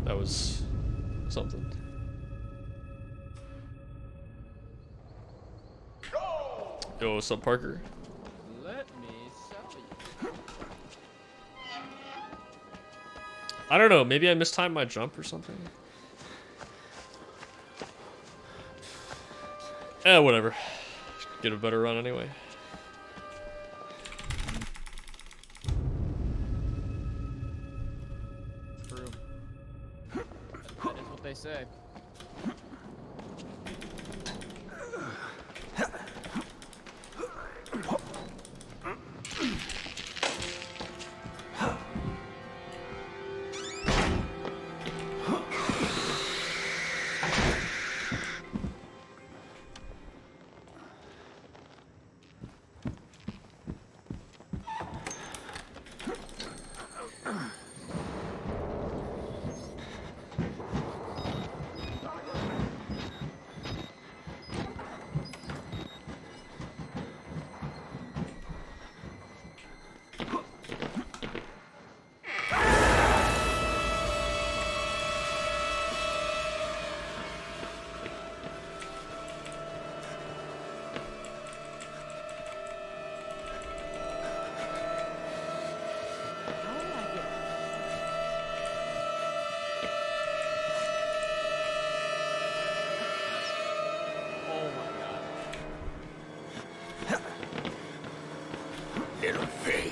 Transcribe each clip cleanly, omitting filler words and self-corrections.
That was something. Yo, what's up, Parker? Let me sell you. I don't know, maybe I mistimed my jump or something. Whatever. Get a better run anyway. True. That is what they say.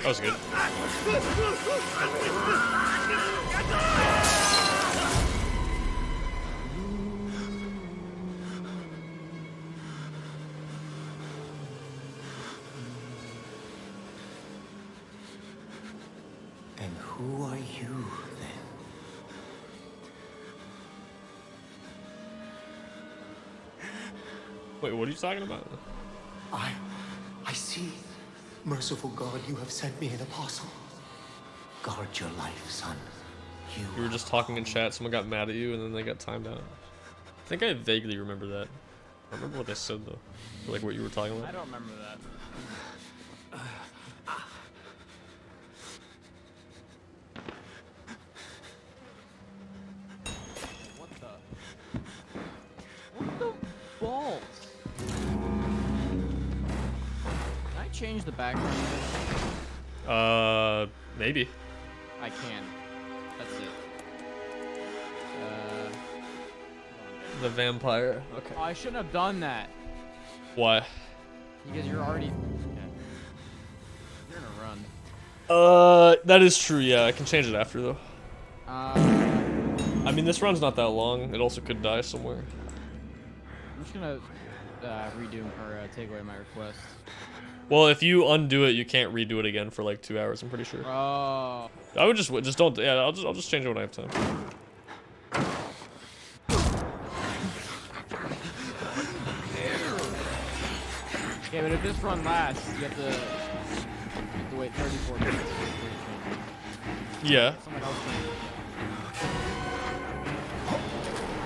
That was good. And who are you, then? Wait, what are you talking about? I see. Merciful God, you have sent me an apostle. Guard your life, son. You were just talking in chat, someone got mad at you, and then they got timed out. I think I vaguely remember that. I remember what they said, though. Like, what you were talking about. I don't remember that. What the balls? Can I change the background? Maybe. I can. That's it. The vampire. Okay. Oh, I shouldn't have done that. Why? Because you're already... Yeah. You're in a run. That is true, yeah. I can change it after, though. I'm I mean, this run's not that long. It also could die somewhere. just gonna redo or take away my request. Well, if you undo it, you can't redo it again for like 2 hours, I'm pretty sure. Oh. I would just don't, yeah, I'll just change it when I have time. Yeah, but if this run lasts, you have to wait 34 minutes. Yeah. Someone else can.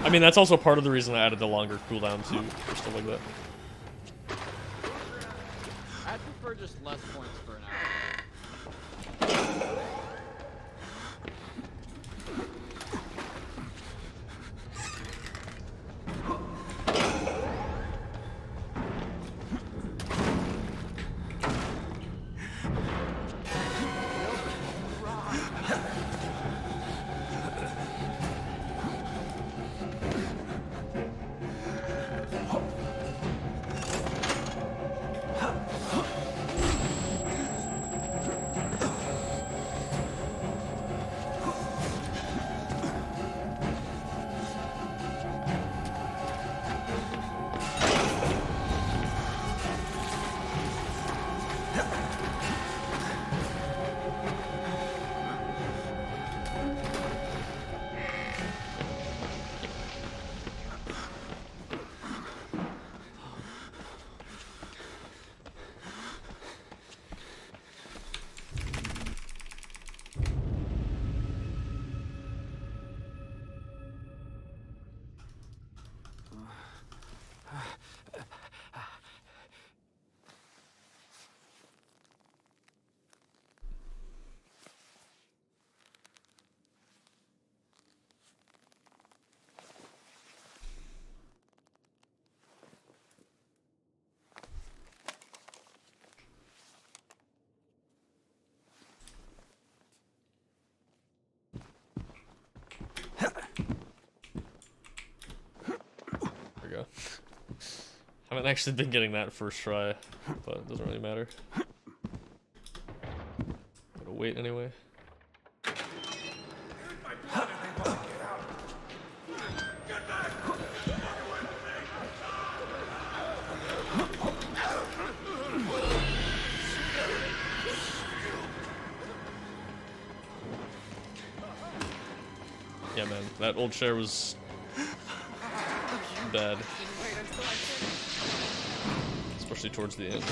I mean, that's also part of the reason I added the longer cooldown too, or stuff like that. I prefer just less points for an hour. go. Haven't actually been getting that first try, but it doesn't really matter. Gotta wait anyway. Yeah, man, that old chair was bad. Especially towards the end.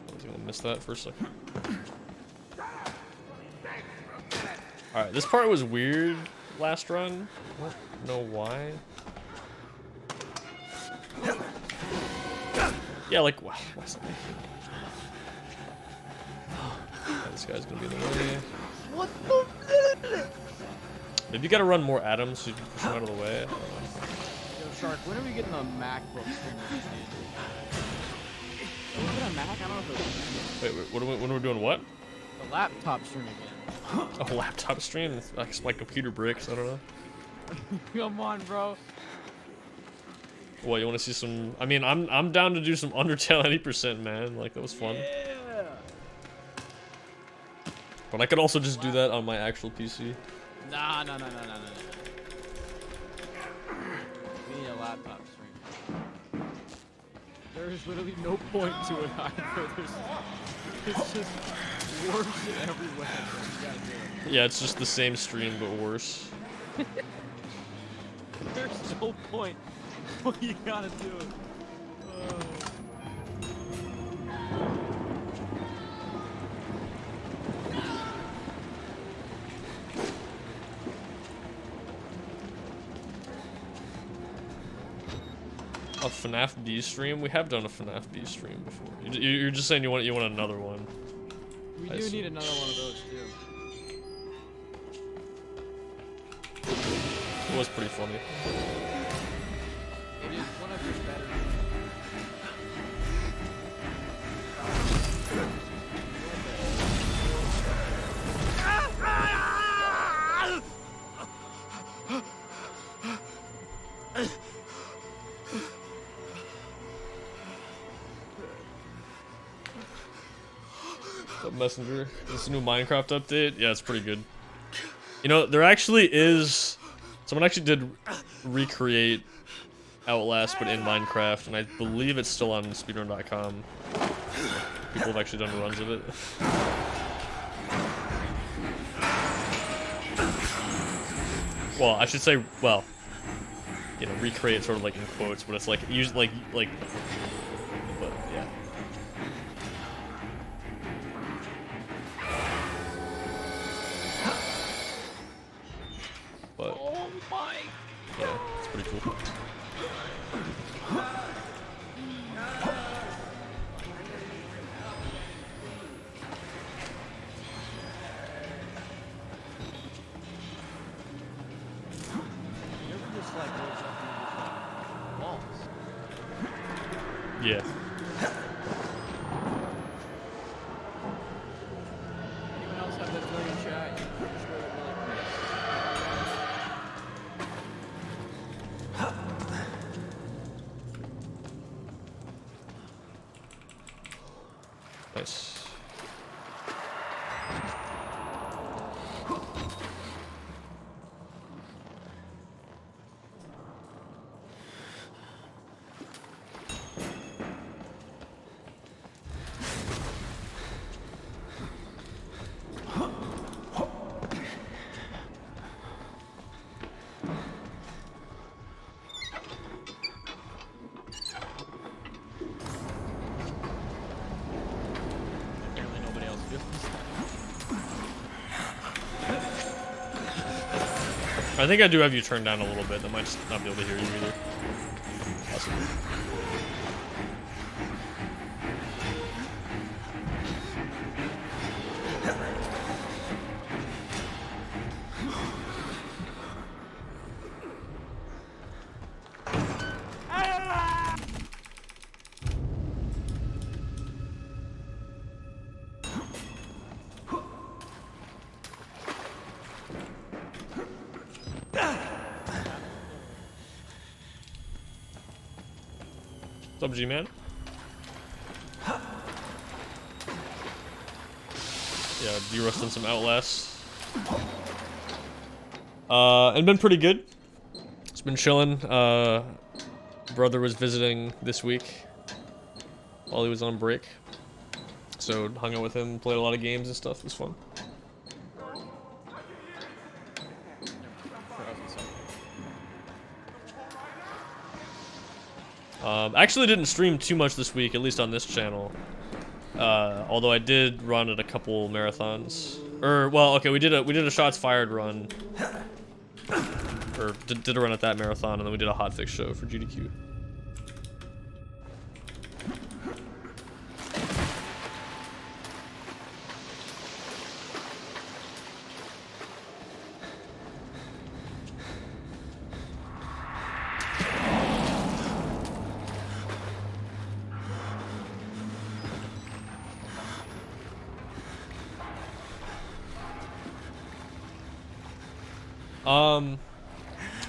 I was gonna miss that for a second. Alright, this part was weird last run. I don't know why. Yeah, like, wow, what's that? This guy's gonna be in the way. What the? Maybe you gotta run more atoms so you can push him out of the way. Yo, Shark, when are we getting the MacBook stream of this, dude? Are we getting a Mac? I don't know if it was... Wait, when are we doing what? The laptop stream again. A laptop stream? Like my computer bricks, I don't know. Come on, bro. What, you wanna see some... I mean, I'm down to do some Undertale 80%, man. Like, that was fun. Yeah. But I could also just do that on my actual PC. Nah. We need a laptop stream. There is literally no point to it either. It's just worse in every way. You gotta do it. Yeah, it's just the same stream, but worse. There's no point. What you gotta do it. A FNAF B stream? We have done a FNAF B stream before. You're just saying you want another one. We do need another one of those too. It was pretty funny. It is one of your better. Messenger. This new Minecraft update. Yeah, it's pretty good. You know, there actually is... Someone actually did recreate Outlast, but in Minecraft, and I believe it's still on Speedrun.com. People have actually done runs of it. Well, I should say, well, you know, recreate sort of like in quotes, but it's like, usually like, but yeah. But, Oh my! yeah, it's pretty cool. Yeah. Anyone else have that feeling in chat? Nice. Apparently nobody else feels I think I do have you turned down a little bit. I might just not be able to hear you either. Possibly. What's up, G-Man? Yeah, de-rusting some Outlast. And been pretty good. It's been chilling. Brother was visiting this week while he was on break. So hung out with him, played a lot of games and stuff. It was fun. Actually didn't stream too much this week, at least on this channel. Although I did run at a couple marathons. Well, okay, we did a shots fired run. Or did a run at that marathon, and then we did a hotfix show for GDQ.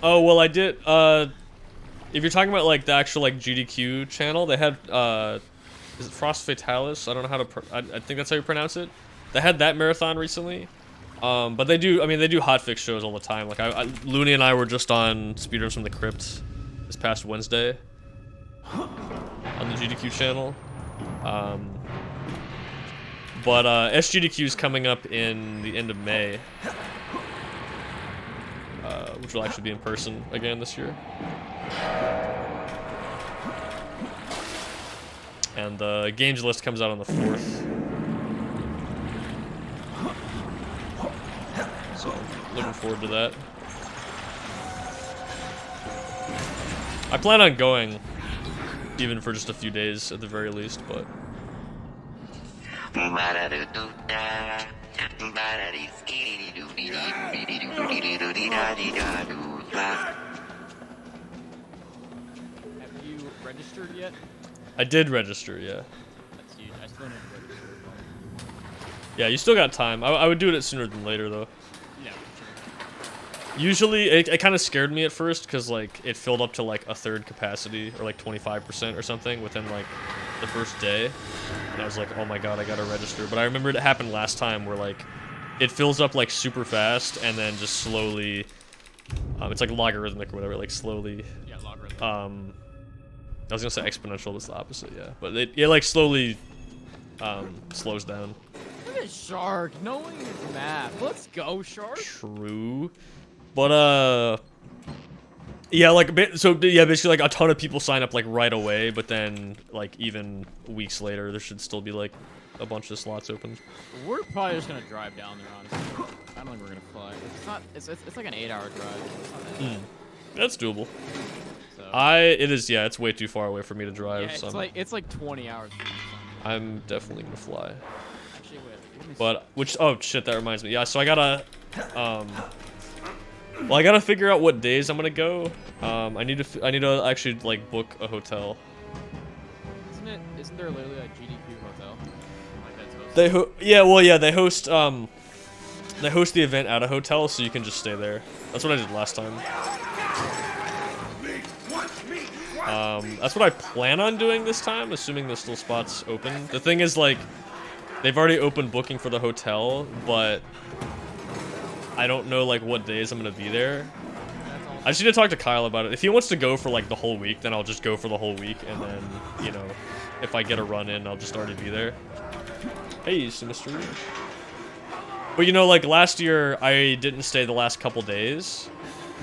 Oh, well, I did, if you're talking about, like, the actual, like, GDQ channel, they had, is it Frost Fatalis? I don't know how to, I think that's how you pronounce it. They had that marathon recently, but they do, I mean, they do hotfix shows all the time. Like, Looney and I were just on Speedrun from the Crypt this past Wednesday on the GDQ channel. But SGDQ is coming up in the end of May. Which will actually be in person again this year. And the games list comes out on the 4th. So, looking forward to that. I plan on going, even for just a few days at the very least, but... Have you registered yet? I did register, yeah. That's huge. I still need to register. Yeah, you still got time. I would do it sooner than later, though. Yeah, for sure. Usually, it kind of scared me at first, because, like, it filled up to, like, a third capacity, or, like, 25% or something within, like, the first day. And I was like, oh my god, I gotta register. But I remember it happened last time where, like, it fills up, like, super fast, and then just slowly... it's like logarithmic or whatever, like, slowly... Yeah, logarithmic. I was gonna say exponential, that's the opposite, yeah. But it like, slowly, slows down. Look at Shark, knowing his math. Let's go, Shark. True. But, yeah, like, so, yeah, basically, like, a ton of people sign up, like, right away, but then, like, even weeks later, there should still be, like, a bunch of slots open. We're probably just gonna drive down there, honestly. I don't think we're gonna fly. It's not. It's like an 8-hour drive. It's not that bad. That's doable. So. It is, yeah, it's way too far away for me to drive. Yeah, So it's like 20 hours. I'm definitely gonna fly. Actually, wait. But, oh shit, that reminds me. Yeah, so I gotta, well, I gotta figure out what days I'm gonna go. I need to actually, like, book a hotel. Isn't there literally a GDQ hotel? Like that's hosted? They host, they host the event at a hotel, so you can just stay there. That's what I did last time. That's what I plan on doing this time, assuming there's still spots open. The thing is, like, they've already opened booking for the hotel, but I don't know, like, what days I'm gonna be there. I just need to talk to Kyle about it. If he wants to go for, like, the whole week, then I'll just go for the whole week, and then, you know, if I get a run in, I'll just already be there. Hey, Sinister. But, you know, like, last year, I didn't stay the last couple days.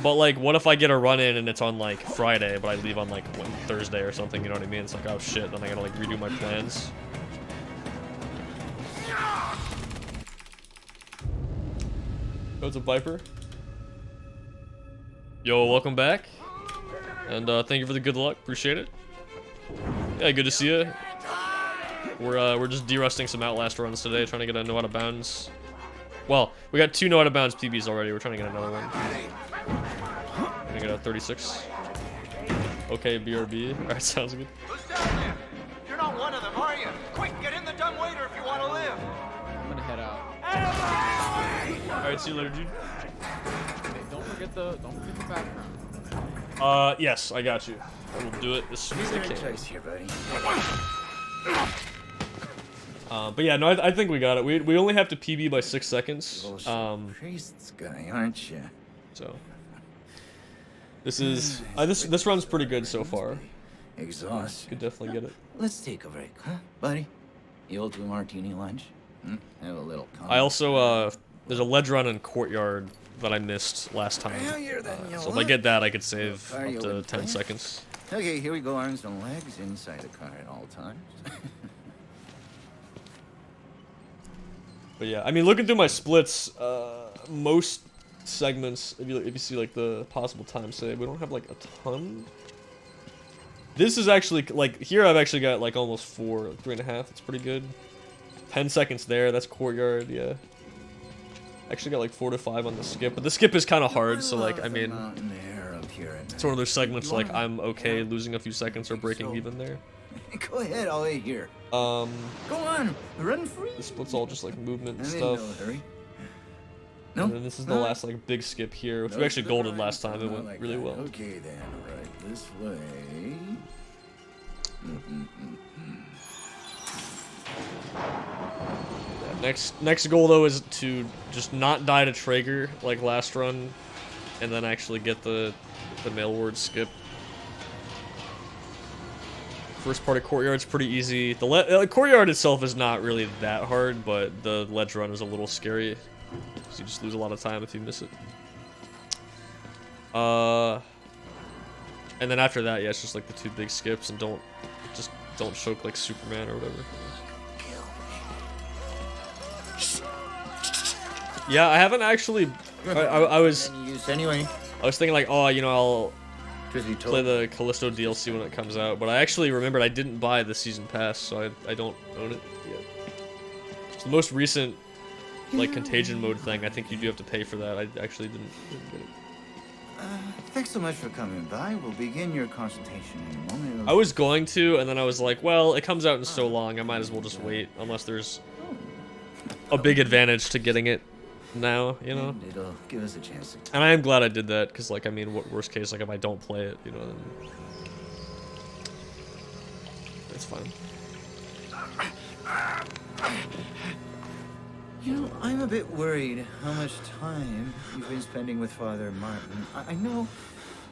But, like, what if I get a run in and it's on, like, Friday, but I leave on, like, Thursday or something, you know what I mean? It's like, oh shit, then I gotta, like, redo my plans. Oh, it's a Viper. Yo, welcome back. And, thank you for the good luck, appreciate it. Yeah, good to see you. We're just de-rusting some Outlast runs today, trying to get a no out of bounds. Well, we got 2 no out of bounds PBs already, we're trying to get another one. Gonna get a 36. Okay, BRB. Alright, sounds good. Who's down there? You're not one of them, are you? Quick, get in the dumbwaiter if you want to live. I'm gonna head out. Alright, see you later, dude. Okay, don't forget the background. Yes, I got you. I will do it as soon as I can. Here, buddy. But yeah, no, I think we got it. We only have to PB by 6 seconds. Priest's guy, aren't you? So this is this run's pretty good so far. Exhaust. Could definitely get it. Let's take a break, huh, buddy? The old 2 martini lunch. Have a little. I also there's a ledge run in courtyard that I missed last time. So if I get that, I could save up to 10 seconds. Okay, here we go. Arms and legs inside the car at all times. But yeah, I mean, looking through my splits, most segments, if you see like the possible time save, we don't have like a ton. This is actually like here I've actually got like almost 4, 3.5. It's pretty good. 10 seconds there. That's courtyard. Yeah. Actually got like 4 to 5 on the skip, but the skip is kind of hard. So like I mean, it's one of those segments like I'm okay losing a few seconds or breaking even there. Go ahead, I'll wait here. Go on, run free. The split's all just like movement and I'm in stuff. no hurry. No. And then this is the last like big skip here, which we actually golded last time. It went really well. Okay then, right this way. Yeah, next goal though is to just not die to Traeger like last run, and then actually get the mail word skip. First part of courtyard's pretty easy. The courtyard itself is not really that hard, but the ledge run is a little scary. So you just lose a lot of time if you miss it. And then after that, yeah, it's just like the 2 big skips, and don't choke like Superman or whatever. Yeah, I haven't actually. I was thinking like, oh, you know, I'll play the Callisto DLC when it comes out, but I actually remembered I didn't buy the season pass, so I don't own it yet. So the most recent like contagion mode thing, I think you do have to pay for that. I actually didn't get it. Thanks so much for coming by. We'll begin your consultation in a moment. I was going to, and then I was like, well, it comes out in so long, I might as well just wait, unless there's a big advantage to getting it now, you know? And it'll give us a chance to. And I am glad I did that, because, like, I mean, what worst case, like, if I don't play it, you know, then it's fine. You know, I'm a bit worried how much time you've been spending with Father Martin. I know.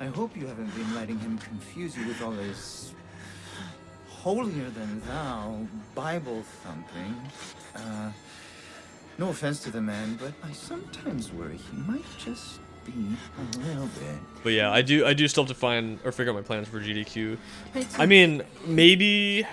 I hope you haven't been letting him confuse you with all this holier-than-thou Bible thumping. No offense to the man, but I sometimes worry he might just be a little bit. But yeah, I do still have to find or figure out my plans for GDQ. I mean, maybe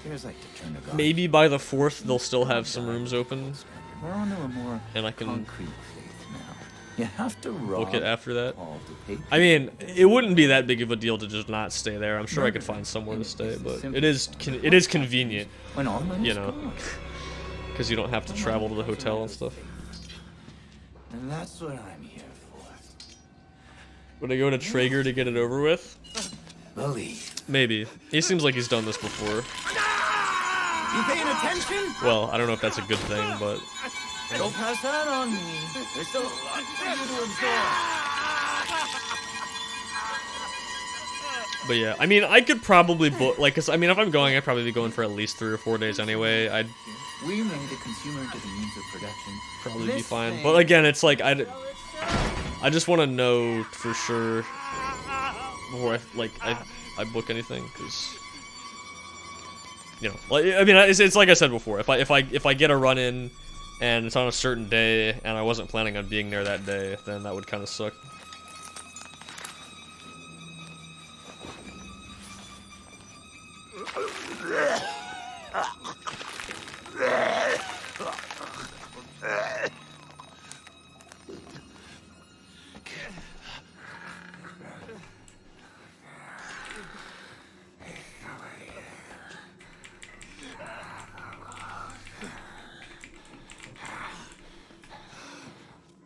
by the 4th they'll still have some rooms open. We're on to a more and I can concrete faith now. You have to book it after that. all to pay I mean, it wouldn't be that big of a deal to just not stay there. I'm sure I could find somewhere to stay, but it is convenient, when all money's you know, gone. because you don't have to travel to the hotel and stuff. And that's what I'm here for. Would I go to Traeger to get it over with? Believe. Maybe. He seems like he's done this before. You paying attention? Well, I don't know if that's a good thing, but Don't pass that on me. There's still a lot for you to absorb. But yeah, I mean, I could probably book, like, cause I mean, if I'm going, I'd probably be going for at least 3 or 4 days anyway. I'd We made the consumer into the means of production. probably be fine. But again, it's like I just want to know for sure before I book anything, cause you know, like, I mean, it's like I said before. If I get a run in and it's on a certain day and I wasn't planning on being there that day, then that would kind of suck.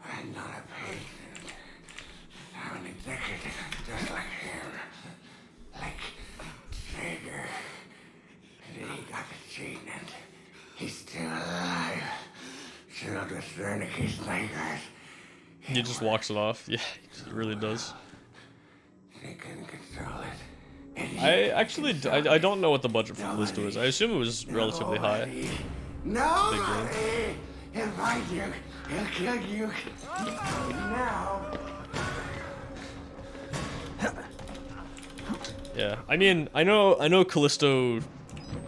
I'm not a patient. I'm an executive, just like him. Like Traeger. And then he got the gene and he's still alive. Filled with Wernicke's nightmares. He just walks it off. Yeah, he really does. Thinking I actually I don't know what the budget for Callisto is. I assume it was relatively high. Nobody! He'll find you. He'll kill you. Now. Yeah, I mean, I know Callisto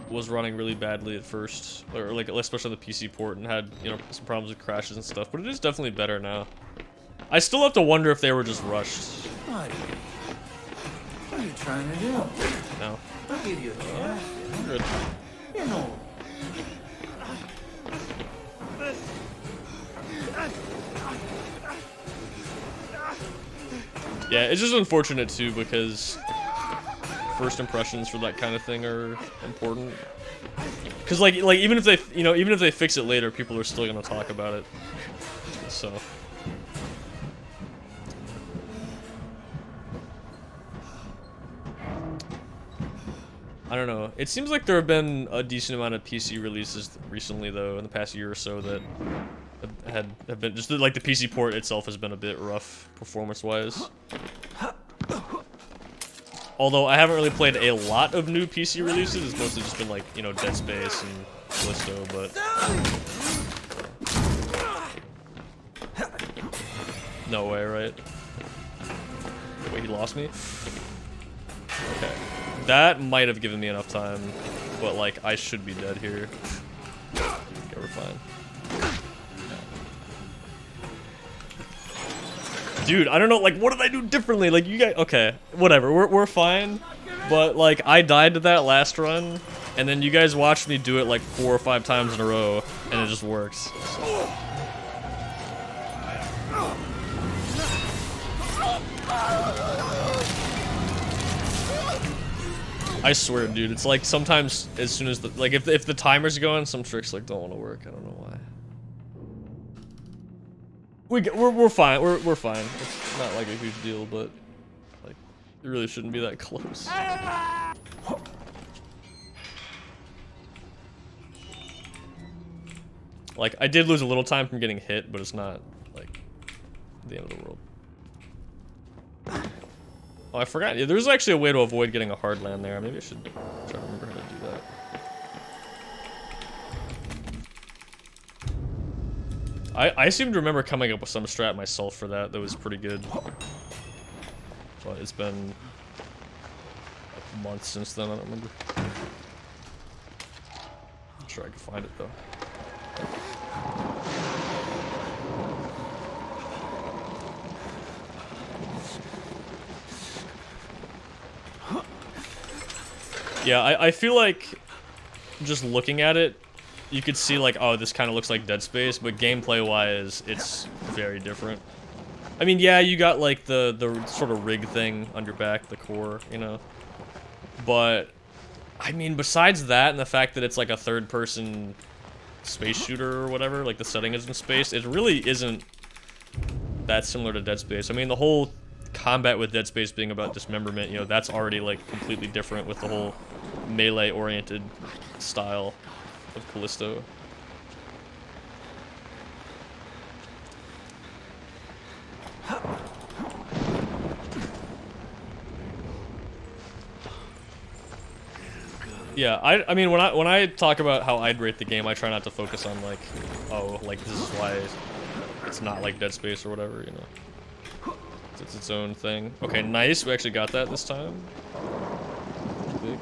was running really badly at first, or like especially on the PC port, and had, you know, some problems with crashes and stuff. But it is definitely better now. I still have to wonder if they were just rushed. Buddy, what are you trying to do? No. I'll give you a chance. Good. You know. Yeah, it's just unfortunate too, because first impressions for that kind of thing are important. Cause like even if they, you know, even if they fix it later, people are still gonna talk about it. So. I don't know. It seems like there have been a decent amount of PC releases recently, though, in the past year or so that have been just like the PC port itself has been a bit rough performance-wise. Although I haven't really played a lot of new PC releases. It's mostly just been like, you know, Dead Space and Callisto, but no way, right? Wait, he lost me? Okay. That might have given me enough time, but like I should be dead here. Okay, we're fine. Dude, I don't know, like what did I do differently? Like you guys, okay, whatever, we're fine. But like I died to that last run, and then you guys watched me do it like 4 or 5 times in a row, and it just works. So. I swear, dude, it's like sometimes as soon as the, like if the timer's going, some tricks like don't want to work. I don't know why. We're fine. We're fine. It's not like a huge deal, but like it really shouldn't be that close. Like I did lose a little time from getting hit, but it's not like the end of the world. Oh, I forgot. Yeah, there's actually a way to avoid getting a hard land there. Maybe I should try to remember how to do that. I seem to remember coming up with some strat myself for that was pretty good. But it's been like months since then, I don't remember. I'm sure I can find it though. Yeah, I feel like just looking at it, you could see like, oh, this kind of looks like Dead Space, but gameplay-wise, it's very different. I mean, yeah, you got like the sort of rig thing on your back, the core, you know. But I mean, besides that and the fact that it's like a third-person space shooter or whatever, like the setting is in space, it really isn't that similar to Dead Space. I mean, the whole combat with Dead Space being about dismemberment, you know, that's already like completely different with the whole melee-oriented style of Callisto. Yeah, I mean when I talk about how I'd rate the game, I try not to focus on like, oh, like this is why it's not like Dead Space or whatever, you know. It's its own thing. Okay, nice. We actually got that this time. Big.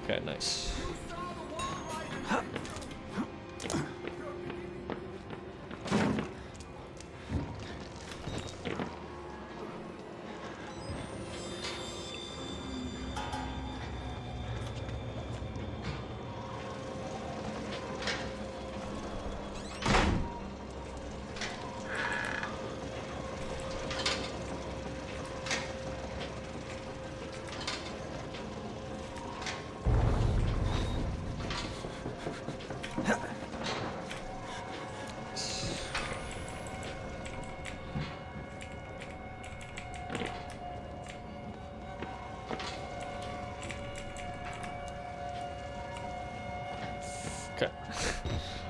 Okay, nice.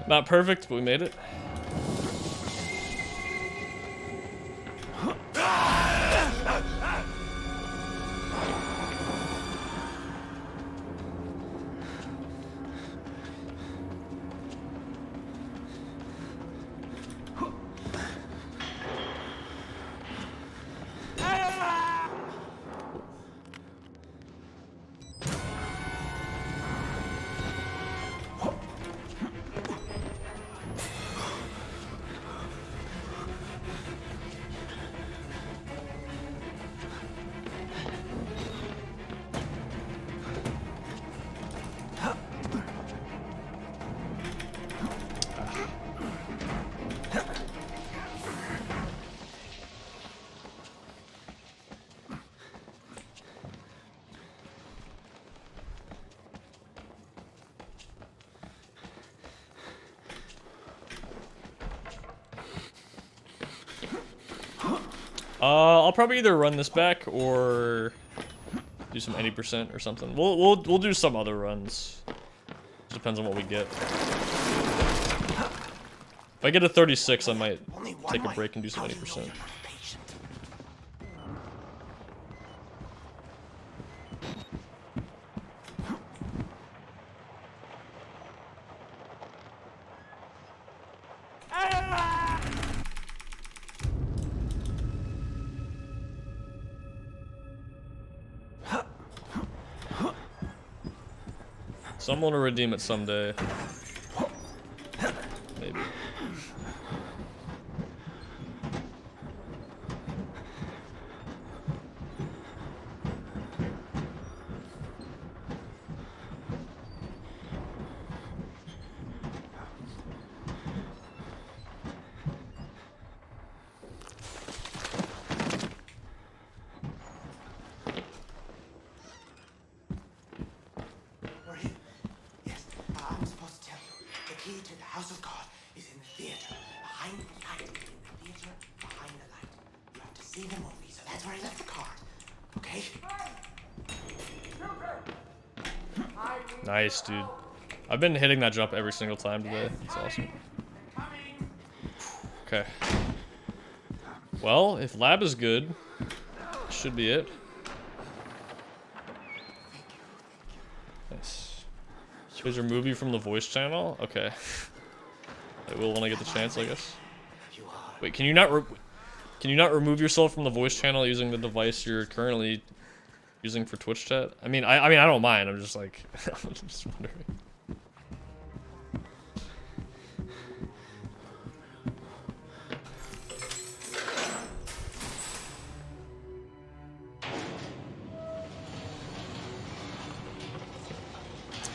Not perfect, but we made it. I'll probably either run this back or do some 80% or something. We'll do some other runs. Depends on what we get. If I get a 36, I might take a break and do some 80%. Someone will redeem it someday. Maybe. Yes, I'm supposed to tell you. The key to the house of God is in the theater, behind the light. In the theater, behind the light. You have to see the movie, so that's where I left the card. Okay? Nice, dude. I've been hitting that jump every single time today. It's awesome. Okay. Well, if lab is good, should be it. Nice. Choose remove you from the voice channel? Okay. I will when I get the chance, I guess. Wait, can you not remove yourself from the voice channel using the device you're currently using for Twitch chat? I mean, I don't mind. I'm just like, I'm just wondering.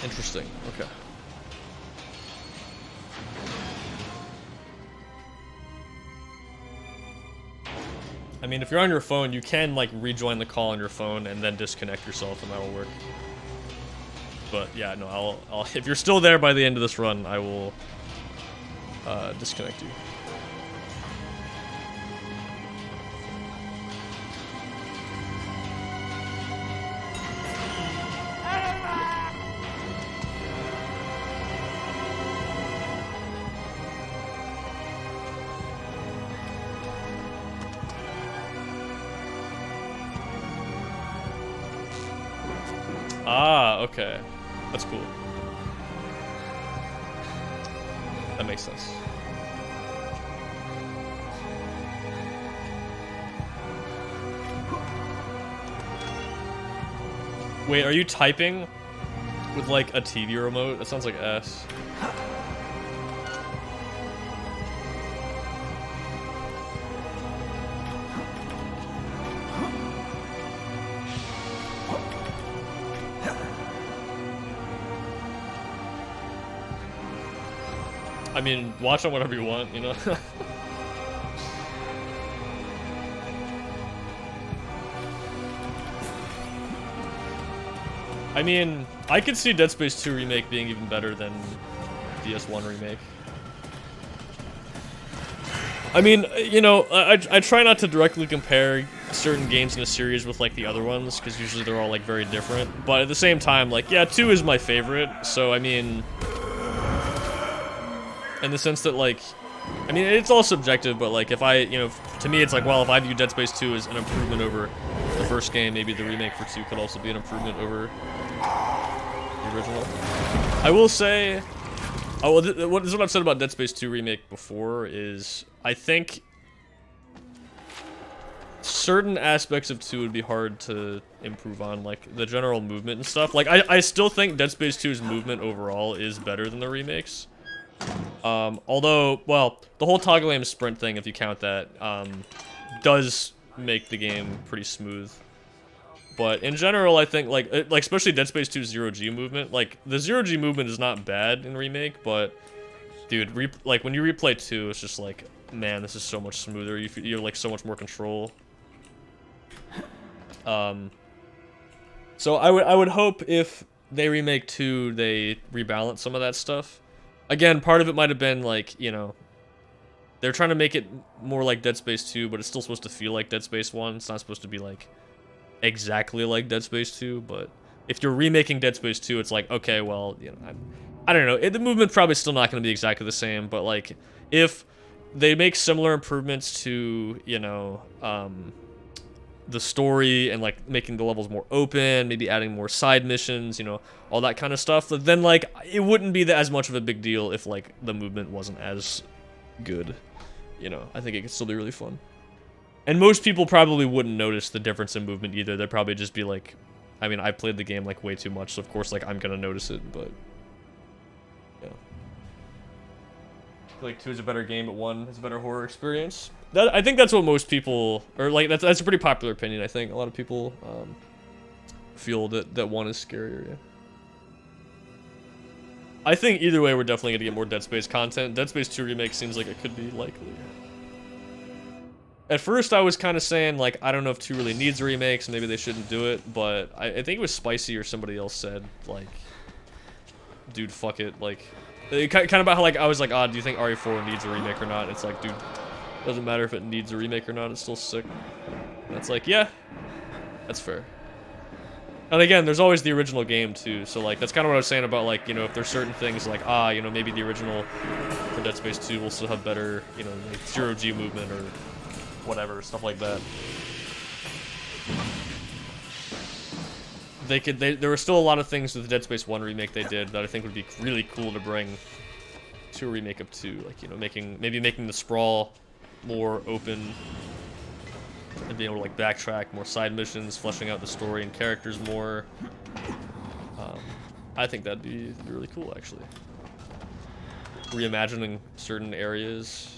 Interesting. Okay. I mean, if you're on your phone, you can like rejoin the call on your phone and then disconnect yourself, and that'll work. But yeah, no, I'll if you're still there by the end of this run, I will disconnect you. Ah, okay. That's cool. That makes sense. Wait, are you typing with like a TV remote? That sounds like ass. I mean, watch on whatever you want, you know? I mean, I could see Dead Space 2 Remake being even better than DS1 Remake. I mean, you know, I try not to directly compare certain games in a series with, like, the other ones, because usually they're all, like, very different. But at the same time, like, yeah, 2 is my favorite, so, I mean... in the sense that, like, I mean, it's all subjective, but, like, if I, you know, to me, it's like, well, if I view Dead Space 2 as an improvement over the first game, maybe the remake for 2 could also be an improvement over the original. I will say, oh, well, this is what I've said about Dead Space 2 remake before, is I think certain aspects of 2 would be hard to improve on, like the general movement and stuff. Like, I still think Dead Space 2's movement overall is better than the remakes. Although, well, the whole toggle aim sprint thing, if you count that, does make the game pretty smooth. But in general, I think, like especially Dead Space 2's zero-G movement, like, the zero-G movement is not bad in remake, but, dude, like, when you replay 2, it's just like, man, this is so much smoother. You have, like, so much more control. So I would hope if they remake 2, they rebalance some of that stuff. Again, part of it might have been, like, you know, they're trying to make it more like Dead Space 2, but it's still supposed to feel like Dead Space 1. It's not supposed to be, like, exactly like Dead Space 2, but if you're remaking Dead Space 2, it's like, okay, well, you know, I don't know. The movement's probably still not going to be exactly the same, but, like, if they make similar improvements to, you know, the story and, like, making the levels more open, maybe adding more side missions, you know, all that kind of stuff, then, like, it wouldn't be as much of a big deal if, like, the movement wasn't as good. You know, I think it could still be really fun. And most people probably wouldn't notice the difference in movement either. They'd probably just be like, I mean, I played the game, like, way too much, so of course, like, I'm gonna notice it, but, yeah. I feel like 2 is a better game, but 1 is a better horror experience. I think that's what most people, or, like, that's a pretty popular opinion, I think. A lot of people feel that 1 is scarier, yeah. I think either way, we're definitely gonna get more Dead Space content. Dead Space 2 remake seems like it could be likely. At first, I was kind of saying, like, I don't know if 2 really needs a remake, so maybe they shouldn't do it, but I think it was Spicy or somebody else said, like, dude, fuck it, like, kind of about how, like, I was like, do you think RE4 needs a remake or not? It's like, dude, doesn't matter if it needs a remake or not, it's still sick. And it's like, yeah, that's fair. And again, there's always the original game, too, so, like, that's kind of what I was saying about, like, you know, if there's certain things, like, you know, maybe the original for Dead Space 2 will still have better, you know, like, zero-G movement or whatever, stuff like that. There were still a lot of things with the Dead Space 1 remake they did that I think would be really cool to bring to a remake of 2. Like, you know, maybe making the sprawl more open and being able to, like, backtrack, more side missions, fleshing out the story and characters more. I think that'd be really cool, actually. Reimagining certain areas.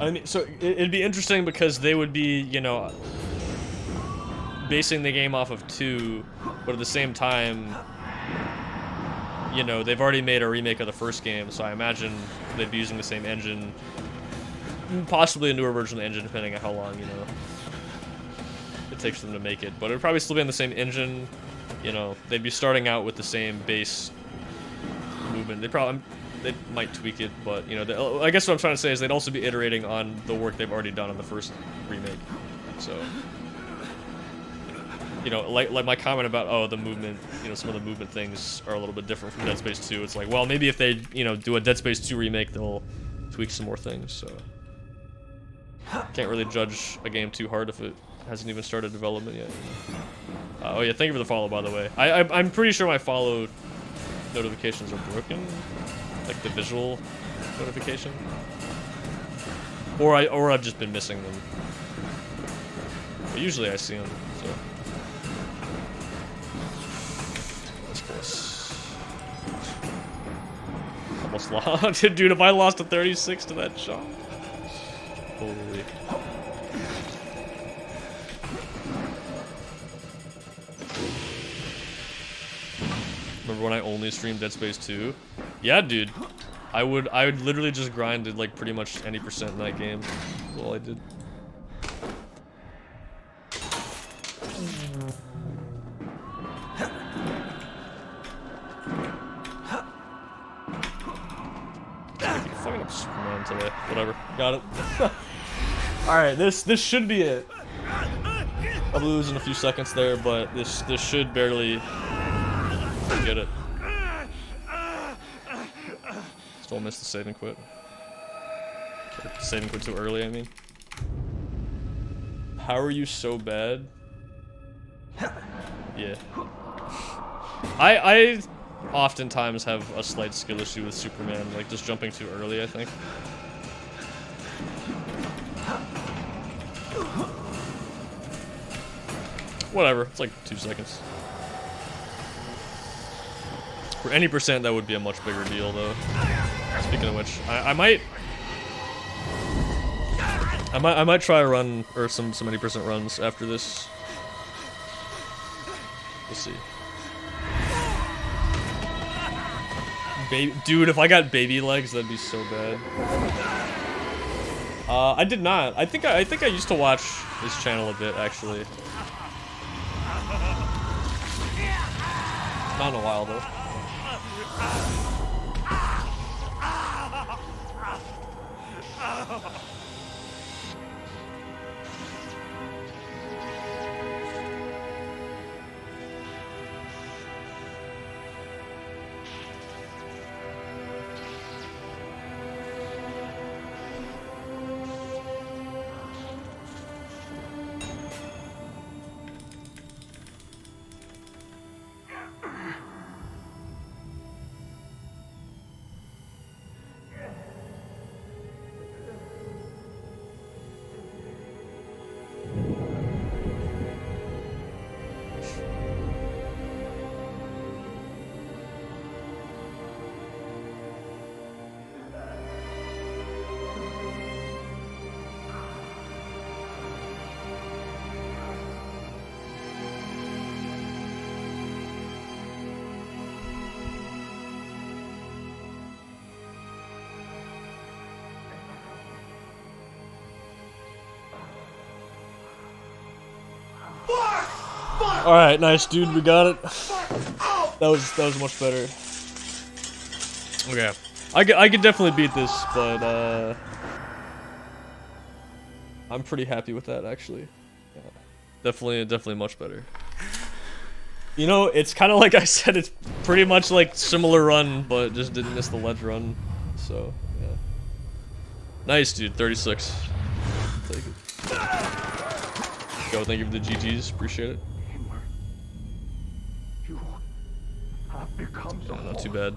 I mean, so it'd be interesting because they would be, you know, basing the game off of 2, but at the same time, you know, they've already made a remake of the first game, so I imagine they'd be using the same engine, possibly a newer version of the engine, depending on how long, you know, it takes them to make it. But it would probably still be on the same engine, you know, they'd be starting out with the same base movement. They might tweak it, but, you know, I guess what I'm trying to say is they'd also be iterating on the work they've already done on the first remake. So, you know, like my comment about, the movement, you know, some of the movement things are a little bit different from Dead Space 2. It's like, well, maybe if they, you know, do a Dead Space 2 remake, they'll tweak some more things, so. Can't really judge a game too hard if it hasn't even started development yet. Oh yeah, thank you for the follow, by the way. I'm pretty sure my follow notifications are broken. Like the visual notification, or I've just been missing them. But usually I see them. So that's close. Almost lost, dude. If I lost a 36 to that shot, holy. Remember when I only streamed Dead Space 2? Yeah, dude. I would literally just grinded like pretty much any % in that game. That's all I did. fucking up Superman today. Whatever. Got it. Alright, this should be it. I'll lose in a few seconds there, but this should barely get it. Still missed the save and quit. Save and quit too early, I mean. How are you so bad? Yeah. I oftentimes have a slight skill issue with Superman, like just jumping too early, I think. Whatever, it's like 2 seconds. For any percent, that would be a much bigger deal, though. Speaking of which, I might try a run, or some any percent runs after this. We'll see. Dude, if I got baby legs, that'd be so bad. I did not. I think I used to watch his channel a bit, actually. Not in a while, though. All right, nice, dude. We got it. That was much better. Okay, I could definitely beat this, but I'm pretty happy with that, actually. Yeah. Definitely much better. You know, it's kind of like I said. It's pretty much like similar run, but just didn't miss the ledge run. So yeah. Nice, dude. 36. Take it. Yo, thank you for the GGs. Appreciate it. You have become Yeah, not too bad.